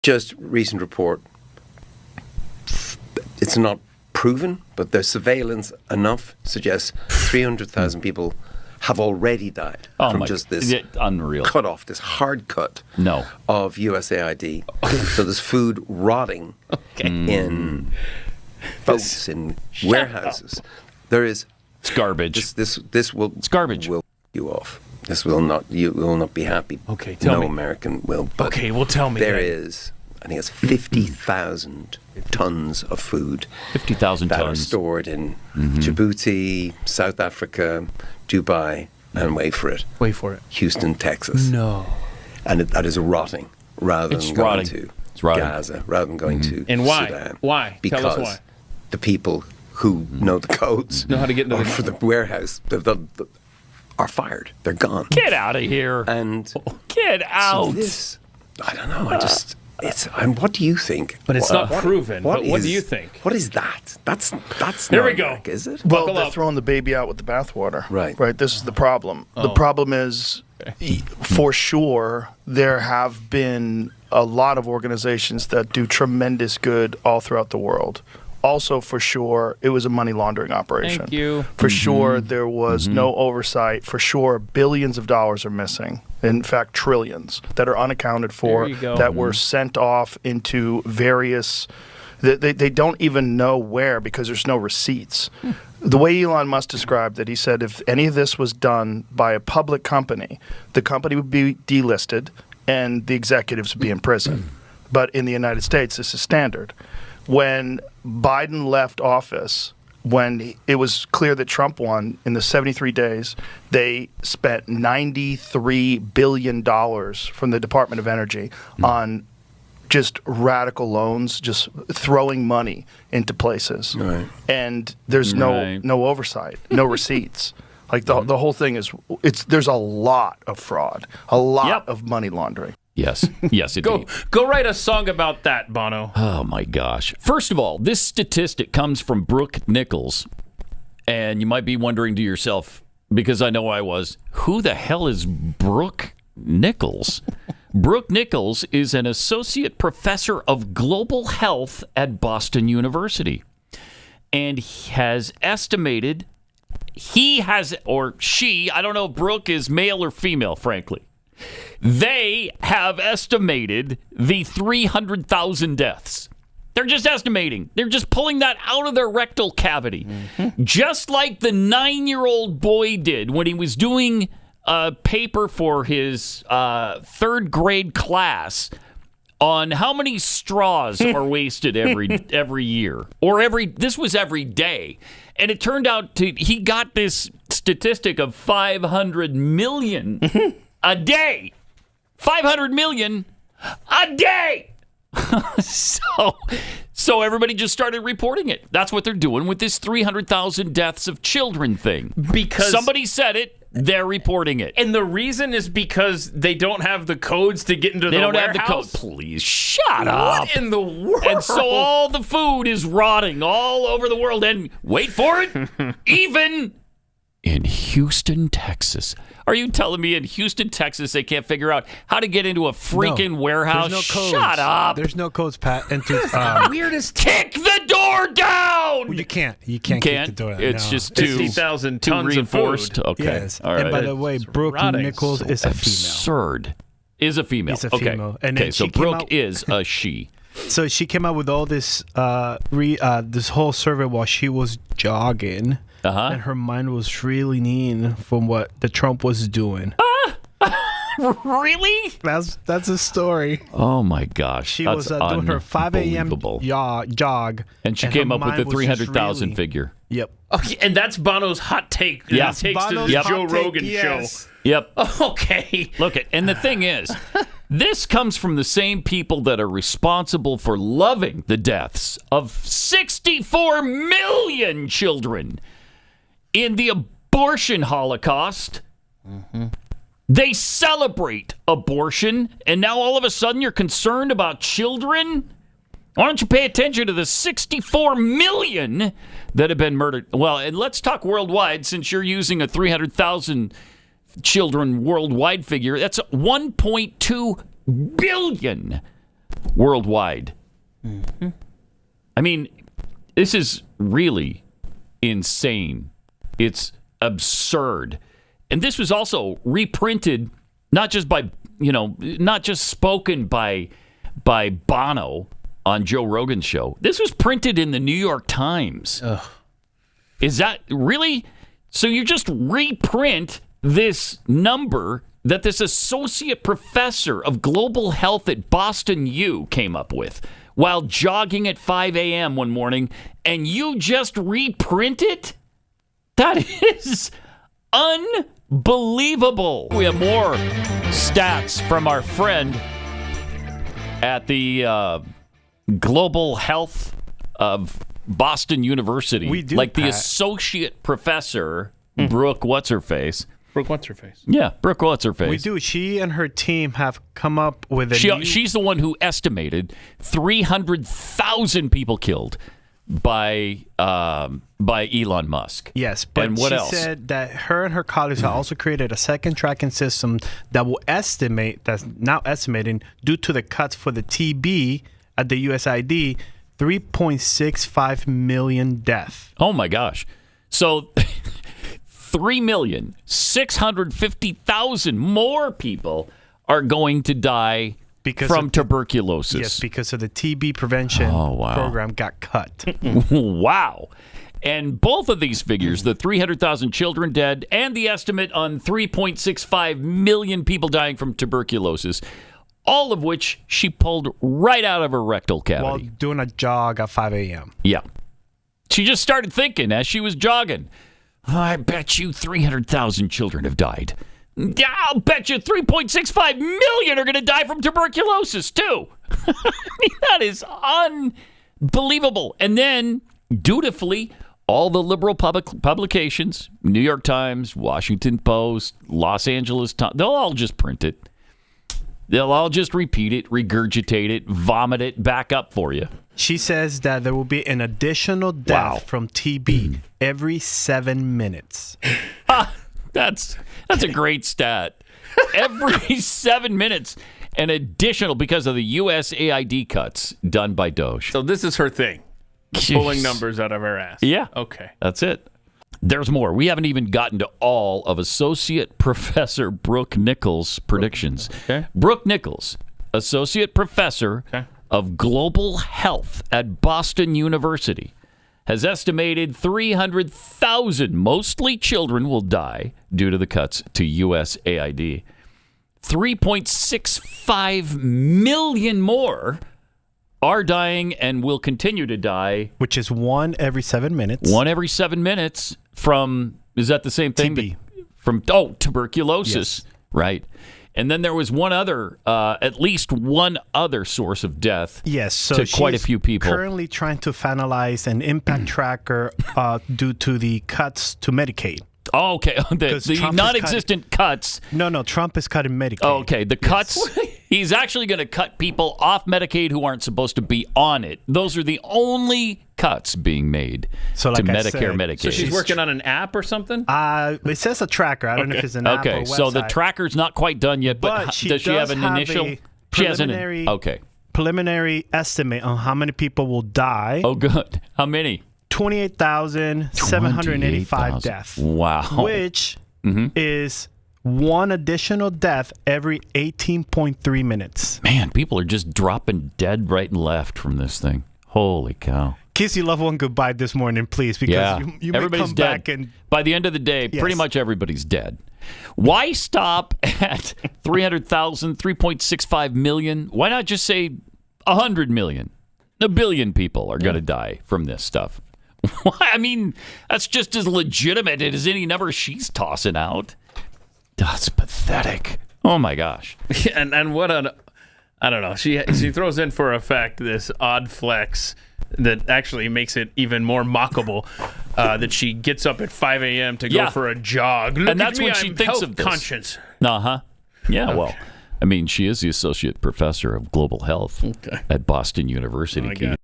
Just recent report. It's not proven, but the surveillance enough suggests 300,000 people have already died from just this unreal cut off, this hard cut of USAID. So there's food rotting in boats, in warehouses. There is. It's garbage. This will. It's garbage. Will you off. This will not. You will not be happy. Okay, tell me. No American will. But okay, well, tell me. There is. I think it's 50,000 tons of food. 50,000 tons that are stored in Djibouti, South Africa, Dubai, and wait for it, Houston, Texas. No. And that is rotting rather than going to Gaza, rather than going to and why? Sudan. Why? Because Tell us why. the people who know the codes, know how to get into for the warehouse, are fired. They're gone. Get out of here. And get out. So this, I don't know. And what do you think? But it's not proven. What do you think? What is that? That's Here not we go. America, is it? Well, they're throwing the baby out with the bathwater. Right. This is the problem. The problem is, for sure, there have been a lot of organizations that do tremendous good all throughout the world. Also, for sure, it was a money laundering operation. Thank you. For sure, there was no oversight. For sure, billions of dollars are missing. In fact, trillions that are unaccounted for, that were sent off into various... They don't even know where because there's no receipts. The way Elon Musk described it, he said if any of this was done by a public company, the company would be delisted and the executives would be in prison. But in the United States, this is standard. When Biden left office, when it was clear that Trump won, in the 73 days, they spent $93 billion from the Department of Energy on just radical loans, just throwing money into places. Right. And there's no oversight, no receipts. Like the whole thing is, there's a lot of fraud, a lot of money laundering. Yes, indeed. Go write a song about that, Bono. Oh, my gosh. First of all, this statistic comes from Brooke Nichols. And you might be wondering to yourself, because I know I was, who the hell is Brooke Nichols? Brooke Nichols is an associate professor of global health at Boston University. And he has estimated, or she, I don't know if Brooke is male or female, frankly. They have estimated the 300,000 deaths. They're just estimating. They're just pulling that out of their rectal cavity. Just like the 9-year-old boy did when he was doing a paper for his third grade class on how many straws are wasted every year. This was every day. And it turned out he got this statistic of 500 million a day. 500 million a day. So everybody just started reporting it. That's what they're doing with this 300,000 deaths of children thing. Because somebody said it, they're reporting it. And the reason is because they don't have the codes to get into the warehouse. They don't have the code. Please shut up. What in the world? And so all the food is rotting all over the world. And wait for it, even in Houston, Texas. Are you telling me in Houston, Texas, they can't figure out how to get into a freaking warehouse? There's no codes. Shut up. There's no codes, Pat. Weirdest. Kick the door down. Well, you can't kick the door down. It's just too 50,000 tons reinforced. of food. Okay. Yes. All right. And by the way, Brooke Nichols is a female. Absurd. Is a female. Is a female. Okay. And then so Brooke is a she. So she came out with all this this whole survey while she was jogging. And her mind was really mean from what the Trump was doing. Really? That's a story. Oh my gosh. She was doing her 5 a.m. jog. And she came up with the 300,000 figure. Yep. Okay, and that's Bono's hot take. Yeah. He takes to the Joe Rogan show. Yep. Okay. Look it. And the thing is, this comes from the same people that are responsible for loving the deaths of 64 million children in the abortion Holocaust. They celebrate abortion, and now all of a sudden you're concerned about children? Why don't you pay attention to the 64 million that have been murdered? Well, and let's talk worldwide, since you're using a 300,000 children worldwide figure. That's 1.2 billion worldwide. Mm-hmm. I mean, this is really insane. It's absurd. And this was also reprinted, not just spoken by Bono on Joe Rogan's show. This was printed in the New York Times. Ugh. Is that really? So you just reprint this number that this associate professor of global health at Boston U came up with while jogging at 5 a.m. one morning, and you just reprint it? That is unbelievable. We have more stats from our friend at the Global Health of Boston University. We do, like the associate professor, Brooke What's-Her-Face. Brooke What's-Her-Face. Yeah, Brooke What's-Her-Face. We do. She and her team have come up with She's the one who estimated 300,000 people killed by Elon Musk. Yes, but and what else? She said that her and her colleagues have also created a second tracking system that will estimate, that's now estimating, due to the cuts for the TB at the USAID, 3.65 million deaths. Oh my gosh. So 3,650,000 more people are going to die from tuberculosis. Yes, because of the TB prevention program got cut. Wow. And both of these figures, the 300,000 children dead and the estimate on 3.65 million people dying from tuberculosis, all of which she pulled right out of her rectal cavity. While doing a jog at 5 a.m. Yeah. She just started thinking as she was jogging, I bet you 300,000 children have died. I'll bet you 3.65 million are going to die from tuberculosis, too. I mean, that is unbelievable. And then, dutifully, all the liberal publications, New York Times, Washington Post, Los Angeles Times, they'll all just print it. They'll all just repeat it, regurgitate it, vomit it back up for you. She says that there will be an additional death from TB every 7 minutes. That's a great stat. Every 7 minutes, an additional because of the USAID cuts done by Doge. So this is her thing, pulling numbers out of her ass. Yeah. Okay. That's it. There's more. We haven't even gotten to all of Associate Professor Brooke Nichols' predictions. Okay. Brooke Nichols, Associate Professor of Global Health at Boston University, has estimated 300,000, mostly children, will die due to the cuts to USAID. 3.65 million more are dying and will continue to die. Which is one every 7 minutes. One every 7 minutes from, is that the same thing? TB. From tuberculosis. Yes. Right. And then there was one other, at least one other source of death. Yes, so to quite a few people. Currently trying to finalize an impact tracker due to the cuts to Medicaid. Oh, okay. The non-existent cuts. No, Trump is cutting Medicaid. Oh, okay, the cuts. He's actually going to cut people off Medicaid who aren't supposed to be on it. Those are the only cuts being made to Medicare, Medicaid. So she's working on an app or something? It says a tracker. I don't know if it's an app or a website. Okay, so the tracker's not quite done yet, but does she have an initial? She has an preliminary estimate on how many people will die. Oh, good. How many? 28,785 deaths. Wow. Which is one additional death every 18.3 minutes. Man, people are just dropping dead right and left from this thing. Holy cow. Kiss your loved one goodbye this morning, please, because you may come dead. back and... By the end of the day, pretty much everybody's dead. Why stop at 300,000, 3.65 million? Why not just say 100 million? 1 billion people are going to die from this stuff. I mean, that's just as legitimate as any number she's tossing out. That's pathetic. Oh, my gosh. And what an... I don't know. She throws in for effect this odd flex that actually makes it even more mockable, that she gets up at 5 a.m. to go for a jog. Look and that's at me, when she thinks of this. Conscience. Yeah, well, I mean, she is the associate professor of global health at Boston University.